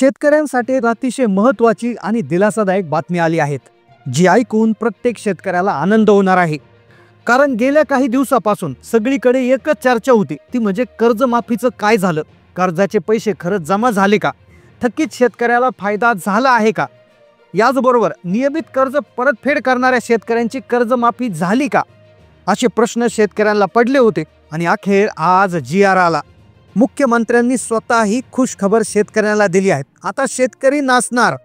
शेतकऱ्यांसाठी अतिशय महत्त्वाची आणि दिलासादायक बातमी आली आहे, जी ऐकून प्रत्येक शेतकऱ्याला आनंद होणार आहे। कारण गेल्या काही दिवसापासून सगळीकडे एकच चर्चा होती, ती म्हणजे कर्जमाफीचं काय झालं, कर्जाचे पैसे खरंच जमा झाले का, थकीत शेतकऱ्याला फायदा झाला आहे का, याचबरोबर नियमित कर्ज परतफेड करणाऱ्या शेतकऱ्यांची कर्जमाफी झाली का, असे प्रश्न शेतकऱ्यांना पडले होते। आणि अखेर आज जी.आर. आला। मुख्यमंत्र्यांनी स्वतः ही खुश खबर शेतकऱ्यांना दिली आहे। आता शेतकरी नाचणार,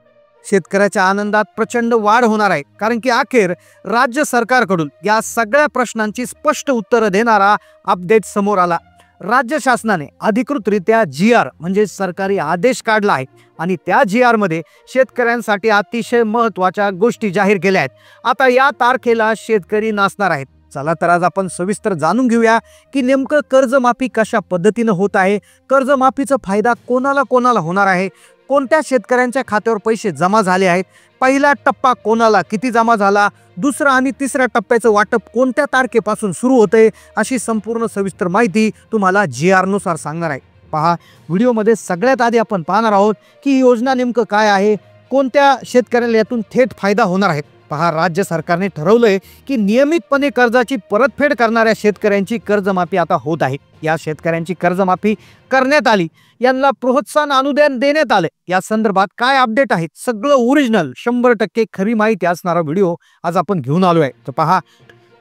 शेतकऱ्याच्या आनंदात प्रचंड वाढ होणार आहे, कारण की अखेर राज्य सरकारकडून या सगळ्या प्रश्नांची स्पष्ट उत्तरे देणारा अपडेट समोर आला। राज्य शासनाने अधिकृतरित्या जी.आर. म्हणजे सरकारी आदेश काढला आहे आणि त्या जी.आर. मध्ये शेतकऱ्यांसाठी अतिशय महत्त्वाच्या गोष्टी जाहीर केल्या आहेत। आता या तारखेला शेतकरी नाचणार आहेत। चला तर आज आपण सविस्तर जाणून घेऊया की नेमकं कर्जमाफी कशा पद्धतीने होत आहे, कर्जमाफीचा फायदा कोणाला कोणाला होणार आहे, कोणत्या शेतकऱ्यांच्या खात्यावर पैसे जमा झाले आहेत, पहिला टप्पा कोणाला किती जमा झाला, दुसरा आणि तिसऱ्या टप्प्याचं वाटप कोणत्या तारखेपासून सुरू होते, अशी संपूर्ण सविस्तर माहिती तुम्हाला जी.आर. नुसार सांगणार आहे। पहा, व्हिडिओमध्ये सगळ्यात आधी आपण पाहणार आहोत की ही योजना नेमकं काय आहे, कोणत्या शेतकऱ्याला यातून थेट फायदा होणार आहे। पहा, राज्य सरकारने ठरवलंय की नियमितपणे कर्जाची परतफेड करणाऱ्या शेतकऱ्यांची कर्जमाफी आता होत आहे। या शेतकऱ्यांची कर्जमाफी करण्यात आली, यांना प्रोत्साहन अनुदान देण्यात आले। या संदर्भात काय अपडेट आहे, सगळं ओरिजिनल 100% खरी माहिती असणारा व्हिडिओ आज आपण घेऊन आलो आहे। तर पहा,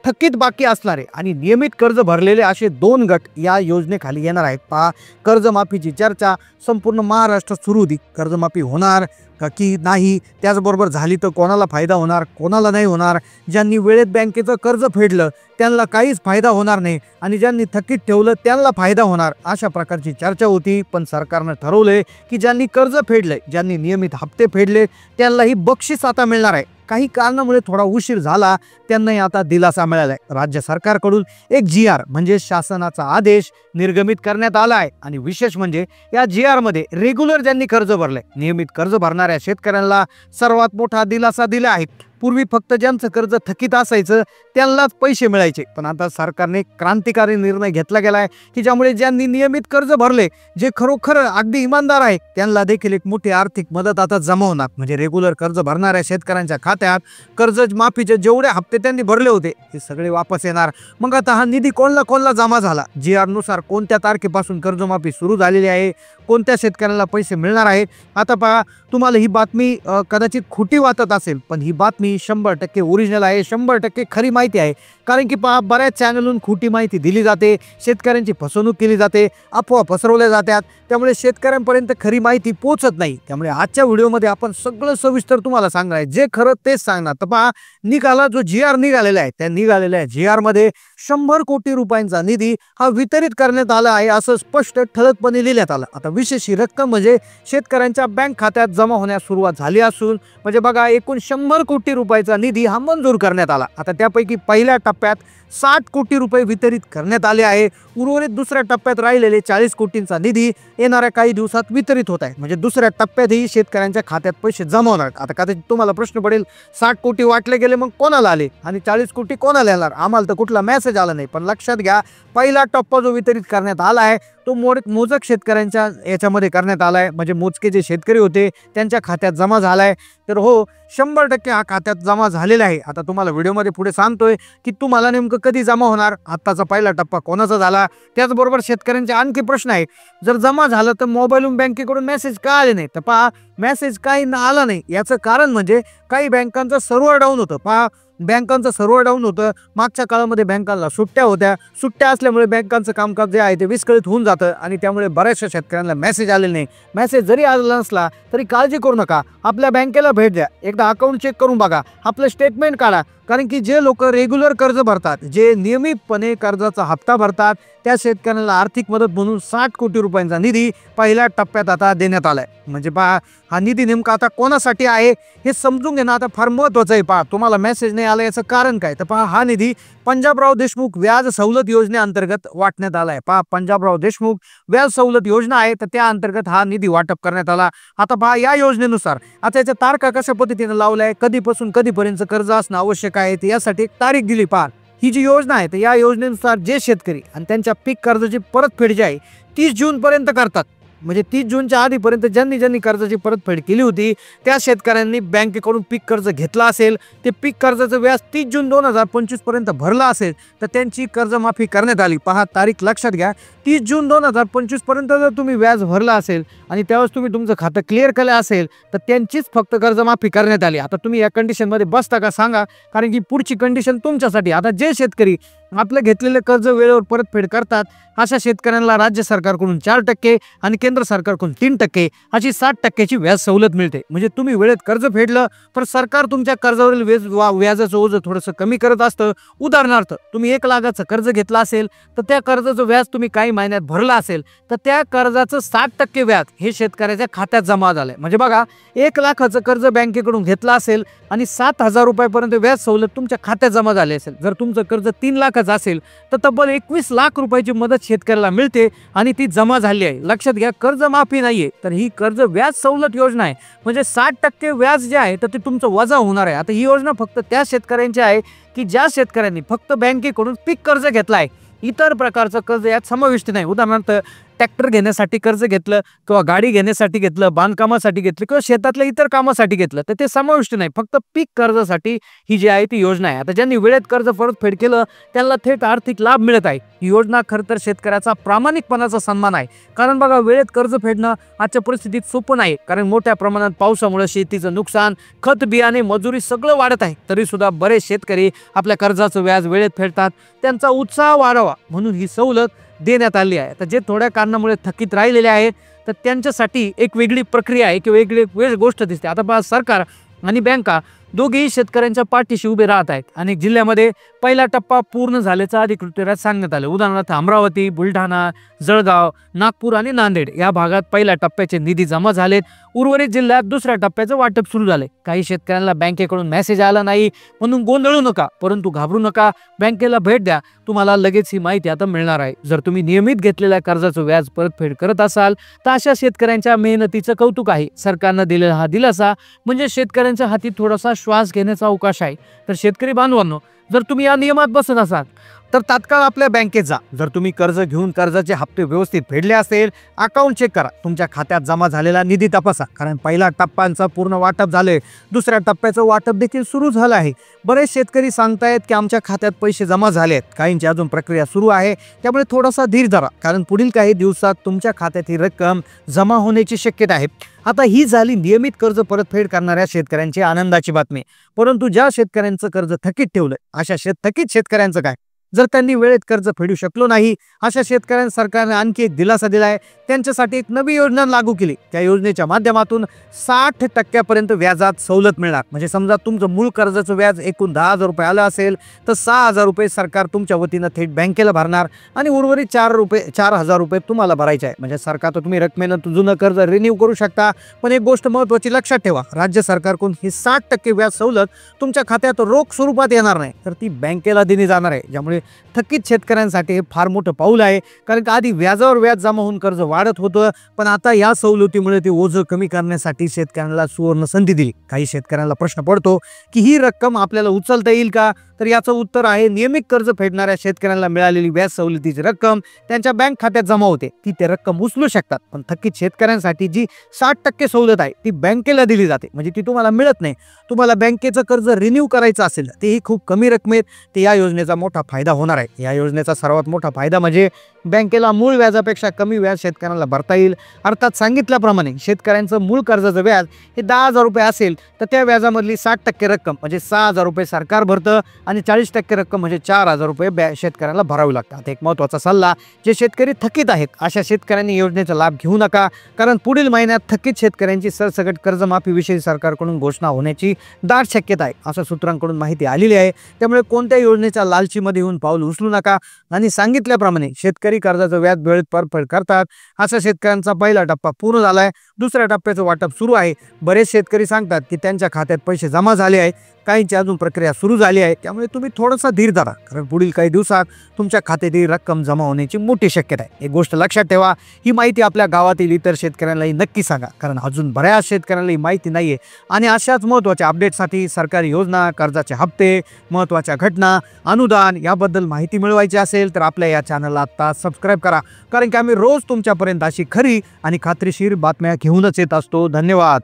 थकीत बाकी असणारे आणि नियमित कर्ज भरलेले असे दोन गट या योजनेखाली येणार आहेत। पहा, कर्जमाफीची चर्चा संपूर्ण महाराष्ट्रात सुरू होती। कर्जमाफी होणार का की नाही, त्याचबरोबर झाली तर कोणाला फायदा होणार, कोणाला नाही होणार, ज्यांनी वेळेत बँकेचं कर्ज फेडलं त्यांना काहीच फायदा होणार नाही आणि ज्यांनी थकीत ठेवलं त्यांना फायदा होणार, अशा प्रकारची चर्चा होती। पण सरकारने ठरवले की ज्यांनी कर्ज फेडले, ज्यांनी नियमित हप्ते फेडले त्यांनाही बक्षीस आता मिळणार आहे। काही कारणामुळे थोडा उशीर झाला, त्यांनाही आता दिलासा मिळाला आहे। राज्य सरकारकडून एक जी.आर. म्हणजे शासनाचा आदेश निर्गमित करण्यात आला आहे आणि विशेष म्हणजे या जी.आर. मध्ये रेग्युलर ज्यांनी कर्ज भरले, नियमित कर्ज भरणाऱ्या शेतकऱ्यांना सर्वात मोठा दिलासा दिला आहे। पूर्वी फक्त ज्यांचं कर्ज थकीत असायचं त्यांनाच पैसे मिळायचे, पण आता सरकारने क्रांतिकारी निर्णय घेतला गेलाय की ज्यामुळे ज्यांनी नियमित कर्ज भरले, जे खरोखर अगदी इमानदार आहे, त्यांना देखील एक मोठी आर्थिक मदत आता जमा होणार। म्हणजे रेग्युलर कर्ज भरणाऱ्या शेतकऱ्यांच्या खात्यात कर्ज माफीचे जेवढे हप्ते त्यांनी भरले होते ते सगळे वापस येणार। मग आता हा निधी कोणाला कोणाला जमा झाला, जी.आर. नुसार कोणत्या तारखेपासून कर्जमाफी सुरू झालेली आहे, कोणत्या शेतकऱ्यांना पैसे मिळणार आहेत। आता पहा, तुम्हाला ही बातमी कदाचित खोटी वाटत असेल, पण ही बातमी 100% ओरिजिनल आहे, 100% खरी माहिती आहे। कारण की पहा, बऱ्याच चॅनलून खोटी माहिती दिली जाते, शेतकऱ्यांची फसवणूक केली जाते, अफवा पसरवल्या जातात, त्यामुळे शेतकऱ्यांपर्यंत खरी माहिती पोहोचत नाही। त्यामुळे आजच्या व्हिडिओमध्ये आपण सगळं सविस्तर तुम्हाला सांगणार आहे, जे खरं तेच सांगणार। तर पहा, निघाला जो जी.आर. निघालेला आहे, त्या निघालेल्या जी.आर. मध्ये 100 कोटी रुपयांचा निधी हा वितरित करण्यात आला आहे, असं स्पष्ट ठळकपणे लिहिण्यात आलं। आता विशेष ही रक्कम म्हणजे शेतकऱ्यांच्या बँक खात्यात जमा होण्यास सुरुवात झाली असून, म्हणजे बघा, एकूण 100 कोटी रुपयाचा निधी हा मंजूर करण्यात आला। आता त्यापैकी पहिल्या टप्प्यात 60 कोटी रुपये वितरित करण्यात आले आहे। उर्वरित दुसऱ्या टप्प्यात राहिलेले 40 कोटींचा निधी येणाऱ्या काही दिवसात वितरित होत आहे। म्हणजे दुसऱ्या टप्प्यातही शेतकऱ्यांच्या खात्यात पैसे जमा होणार। आता कदाचित तुम्हाला प्रश्न पडेल, 60 कोटी वाटले गेले मग कोणाला आले आणि 40 कोटी कोणाला येणार, आम्हाला तर कुठला मेसेज आला नाही। पण लक्षात घ्या, पहिला टप्पा जो वितरित करण्यात आला आहे तो मोजक शेतकऱ्यांच्या याच्यामध्ये करण्यात आला आहे, म्हणजे मोजके जे शेतकरी होते त्यांच्या खात्यात जमा झालाय। तर हो, 100% हा खात्यात जमा झालेला आहे। आता तुम्हाला व्हिडिओमध्ये पुढे सांगतोय की तुम्हाला नेमकं कधी जमा होणार, आत्ताचा पहिला टप्पा कोणाचा झाला। त्याचबरोबर शेतकऱ्यांचे आणखी प्रश्न आहे, जर जमा झालं तर मोबाईलवरून बँकेकडून मेसेज का आले नाही। तर पहा, मेसेज काही आला नाही, याचं कारण म्हणजे काही बँकांचं सर्व्हर डाऊन होतं। पहा, बँकांचं सर्व्हर डाऊन होतं, मागच्या काळामध्ये बँकांना सुट्ट्या होत्या, सुट्ट्या असल्यामुळे बँकांचं कामकाज जे आहे ते विस्कळीत होऊन जातं आणि त्यामुळे बऱ्याचशा शेतकऱ्यांना मेसेज आले नाही। मेसेज जरी आला नसला तरी काळजी करू नका, आपल्या बँकेला भेट द्या, एकदा अकाउंट चेक करून बघा, आपलं स्टेटमेंट काढा। कारण की जे लोक रेग्युलर कर्ज भरतात, जे नियमितपणे कर्जाचा हप्ता भरतात, त्या शेतकऱ्यांना आर्थिक मदत म्हणून 60 कोटी रुपयांचा निधी पहिल्या टप्प्यात आता देण्यात आलाय। म्हणजे पहा, हा निधी नेमका आता कोणासाठी आहे हे समजून घेणं आता फार महत्त्वाचं आहे। पहा, तुम्हाला मेसेज नाही आला याचं कारण काय, तर पहा, हा निधी पंजाबराव देशमुख व्याज सवलत योजनेअंतर्गत वाटण्यात आलाय। पहा, पंजाबराव देशमुख व्याज सवलत योजना आहे, तर त्या अंतर्गत हा निधी वाटप करण्यात आला। आता पहा, या योजनेनुसार आता याच्या तारखा कशा पद्धतीने लावलाय, कधीपासून कधीपर्यंत कर्ज असणं आवश्यक आहे, यासाठी एक तारीख दिली। पहा, ही जी योजना आहे, तर या योजनेनुसार जे शेतकरी आणि त्यांच्या पीक कर्जाची परतफेड जी आहे 30 जून पर्यंत करतात, म्हणजे 30 जूनच्या आधीपर्यंत ज्यांनी ज्यांनी कर्जाची परतफेड केली होती त्या शेतकऱ्यांनी बँकेकडून पीक कर्ज घेतला असेल, ते पीक कर्जाचं व्याज 30 जून 2025 पर्यंत भरला असेल तर त्यांची कर्जमाफी करण्यात आली. पहा तारीख लक्षात घ्या, 30 जून 2025 पर्यंत जर तुम्ही व्याज भरला असेल आणि त्यावेळेस तुम्ही तुमचं खातं क्लिअर केलं असेल तर त्यांचीच फक्त कर्जमाफी करण्यात आली. आता तुम्ही या कंडिशनमध्ये बसता का सांगा, कारण की पुढची कंडिशन तुमच्यासाठी. आता जे शेतकरी आपलं घेतलेले कर्ज वेळेवर परतफेड करतात अशा शेतकऱ्यांना राज्य सरकारकडून 4% आणि केंद्र सरकारकडून 3% अशी 60%ची व्याज सवलत मिळते. म्हणजे तुम्ही वेळेत कर्ज फेडलं तर सरकार तुमच्या कर्जावरील व्याजाचं ओझं थोडंसं कमी करत असतं. उदाहरणार्थ तुम्ही 1 लाखाचं कर्ज घेतलं असेल तर त्या कर्जाचं व्याज तुम्ही काही महिन्यात भरलं असेल तर त्या कर्जाचं 60% व्याज हे शेतकऱ्याच्या खात्यात जमा झालंय. म्हणजे बघा, 1 लाखाचं कर्ज बँकेकडून घेतलं असेल आणि 7,000 रुपयापर्यंत व्याज सवलत तुमच्या खात्यात जमा झाली असेल. जर तुमचं कर्ज 3 लाखाचं असेल तर तब्बल 21 लाख रुपयाची मदत शेतकऱ्याला मिळते आणि ती जमा झाली आहे. लक्षात घ्या, कर्जमाफी नाहीये तर ही कर्ज व्याज सवलत योजना आहे. म्हणजे 60% व्याज जे आहे तर ते तुमचं वजा होणार आहे. आता ही योजना फक्त त्या शेतकऱ्यांची आहे की ज्या शेतकऱ्यांनी फक्त बँकेकडून पीक कर्ज घेतला आहे. इतर प्रकारचं कर्ज यात समाविष्ट नाही. उदाहरणार्थ ट्रॅक्टर घेण्यासाठी कर्ज घेतलं किंवा गाडी घेण्यासाठी घेतलं, बांधकामासाठी घेतलं किंवा शेतातल्या इतर कामासाठी घेतलं तर ते समाविष्ट नाही. फक्त पीक कर्जासाठी ही जी आहे ती योजना आहे. आता ज्यांनी वेळेत कर्ज परतफेड केलं त्यांना थेट आर्थिक लाभ मिळत आहे. ही योजना खरं तर शेतकऱ्याचा प्रामाणिकपणाचा सन्मान आहे. कारण बघा, वेळेत कर्ज फेडणं आजच्या परिस्थितीत सोपं नाही. कारण मोठ्या प्रमाणात पावसामुळे शेतीचं नुकसान, खत बियाणे, मजुरी सगळं वाढत आहे. तरी सुद्धा बरेच शेतकरी आपल्या कर्जाचं व्याज वेळेत फेडतात. त्यांचा उत्साह वाढावा म्हणून ही सवलत देण्यात आली आहे. तर जे थोड्या कारणामुळे थकीत राहिलेले आहेत तर त्यांच्यासाठी एक वेगळी प्रक्रिया आहे किंवा वेगळी गोष्ट दिसते. आता पहा, सरकार आणि बँका दोघेही शेतकऱ्यांच्या पाठीशी उभे राहत आहेत. अनेक जिल्ह्यामध्ये पहिला टप्पा पूर्ण झाल्याचं अधिकृत सांगण्यात आलं. उदाहरणार्थ अमरावती, बुलढाणा, जळगाव, नागपूर आणि नांदेड या भागात पहिल्या टप्प्याचे निधी जमा झालेत. उर्वरित जिल्ह्यात दुसऱ्या टप्प्याचं वाटप सुरू झाले. काही शेतकऱ्यांना बँकेकडून मेसेज आला नाही म्हणून गोंधळू नका, परंतु घाबरू नका. बँकेला भेट द्या, तुम्हाला लगेच ही माहिती आता मिळणार आहे. जर तुम्ही नियमित घेतलेल्या कर्जाचं व्याज परतफेड करत असाल तर अशा शेतकऱ्यांच्या मेहनतीचं कौतुक आहे. सरकारनं दिलेला हा दिलासा म्हणजे शेतकऱ्यांच्या हाती थोडासा श्वास घेण्याचा अवकाश आहे. तर शेतकरी बांधवांनो, जर तुम्ही या नियमात बसत असाल तर तात्काळ आपल्या बँकेत जा. जर तुम्ही कर्ज घेऊन कर्जाचे हप्ते व्यवस्थित फेडले असेल, अकाउंट चेक करा, तुमच्या खात्यात जमा झालेला निधी तपासा. कारण पहिला टप्प्यांचा पूर्ण वाटप झाले, दुसऱ्या टप्प्याचं वाटप देखील सुरू झालं आहे. बरेच शेतकरी सांगतायत की आमच्या खात्यात पैसे जमा झालेत, काहींची अजून प्रक्रिया सुरू आहे. त्यामुळे थोडासा धीर धरा, कारण पुढील काही दिवसात तुमच्या खात्यात ही रक्कम जमा होण्याची शक्यता आहे. आता ही झाली नियमित कर्ज परतफेड करणाऱ्या शेतकऱ्यांची आनंदाची बातमी. परंतु ज्या शेतकऱ्यांचं कर्ज थकीत ठेवलं अशा थकीत शेतकऱ्यांचं काय? जर त्यांनी वेळेत कर्ज फेडू शकलो नाही अशा शेतकऱ्यांना सरकारने आणखी एक दिलासा दिलाय. त्यांच्यासाठी एक नवी योजना लागू केली. त्या योजनेच्या माध्यमातून 60% व्याजात सवलत मिळणार. म्हणजे समजा तुमचं मूळ कर्जाचं व्याज एकूण 10,000 रुपये आलं असेल तर 6,000 रुपये सरकार तुमच्या वतीनं थेट बँकेला भरणार आणि उर्वरित 4,000 रुपये तुम्हाला भरायचे आहे. म्हणजे सरकार तर तुम्ही रकमेनं जुनं कर्ज रिन्यू करू शकता. पण एक गोष्ट महत्त्वाची लक्षात ठेवा, राज्य सरकारकडून ही 60% व्याज सवलत तुमच्या खात्यात रोख स्वरूपात येणार नाही, तर ती बँकेला दिली जाणार आहे. ज्यामुळे थकीत शेतकऱ्यांसाठी हे फार मोठं पाऊल आहे. कारण का आधी व्याजावर व्याज जमा होऊन कर्ज वाढत होतं, पण आता या सवलतीमुळे ते ओझं कमी करण्यासाठी शेतकऱ्यांना सुवर्ण संधी दिली. काही शेतकऱ्यांना प्रश्न पडतो की ही रक्कम आपल्याला उचलता येईल का? तर याचं उत्तर आहे, नियमित कर्ज फेडणाऱ्या शेतकऱ्यांना मिळालेली व्याज सवलतीची रक्कम त्यांच्या बँक खात्यात जमा होते. ती ते रक्कम उचलू शकतात. पण थकीत शेतकऱ्यांसाठी जी 60% सवलत आहे ती बँकेला दिली जाते. म्हणजे ती तुम्हाला मिळत नाही. तुम्हाला बँकेचं कर्ज रिन्यू करायचं असेल तेही खूप कमी रकमेत, ते या योजनेचा मोठा फायदा होणार आहे. या योजनेचा सर्वात मोठा फायदा म्हणजे बँकेला मूळ व्याजापेक्षा कमी व्याज शेतकऱ्यांना भरता येईल. अर्थात सांगितल्याप्रमाणे शेतकऱ्यांचं मूळ कर्जाचं व्याज हे 10,000 रुपये असेल तर त्या व्याजामधली 60% रक्कम म्हणजे 6,000 रुपये सरकार भरतं आणि 40% रक्कम म्हणजे 4,000 रुपये शेतकऱ्याला भरावे लागतात. एक महत्त्वाचा सल्ला, जे शेतकरी थकीत आहेत अशा शेतकऱ्यांनी योजनेचा लाभ घेऊ नका. कारण पुढील महिन्यात थकीत शेतकऱ्यांची सरसकट कर्जमाफीविषयी सरकारकडून घोषणा होण्याची दाट शक्यता आहे, असं सूत्रांकडून माहिती आलेली आहे. त्यामुळे कोणत्या योजनेच्या लालचीमध्ये येऊन पाऊल उचलू नका. आणि सांगितल्याप्रमाणे शेतकरी कर्जाचं व्याज वेळेत परतफेड करतात अशा शेतकऱ्यांचा पहिला टप्पा पूर्ण झालाय. दुसऱ्या टप्प्याचं वाटप सुरू आहे. बरेच शेतकरी सांगतात की त्यांच्या खात्यात पैसे जमा झाले आहे, काहींची अजून प्रक्रिया सुरू झाली आहे. त्यामुळे तुम्ही थोडासा धीर धरा, कारण पुढील काही दिवसात तुमच्या खात्यात ही रक्कम जमा होण्याची मोठी शक्यता आहे. एक गोष्ट लक्षात ठेवा, ही माहिती आपल्या गावातील इतर शेतकऱ्यांनाही नक्की सांगा, कारण अजून बऱ्याच शेतकऱ्यांना ही माहिती नाही आहे. आणि अशाच महत्त्वाच्या अपडेटसाठी सरकारी योजना, कर्जाचे हप्ते, महत्त्वाच्या घटना, अनुदान याबद्दल माहिती मिळवायची असेल तर आपल्या या चॅनलला आता सबस्क्राईब करा, कारण की आम्ही रोज तुमच्यापर्यंत अशी खरी आणि खात्रीशीर बातम्या घेऊनच येत असतो. धन्यवाद.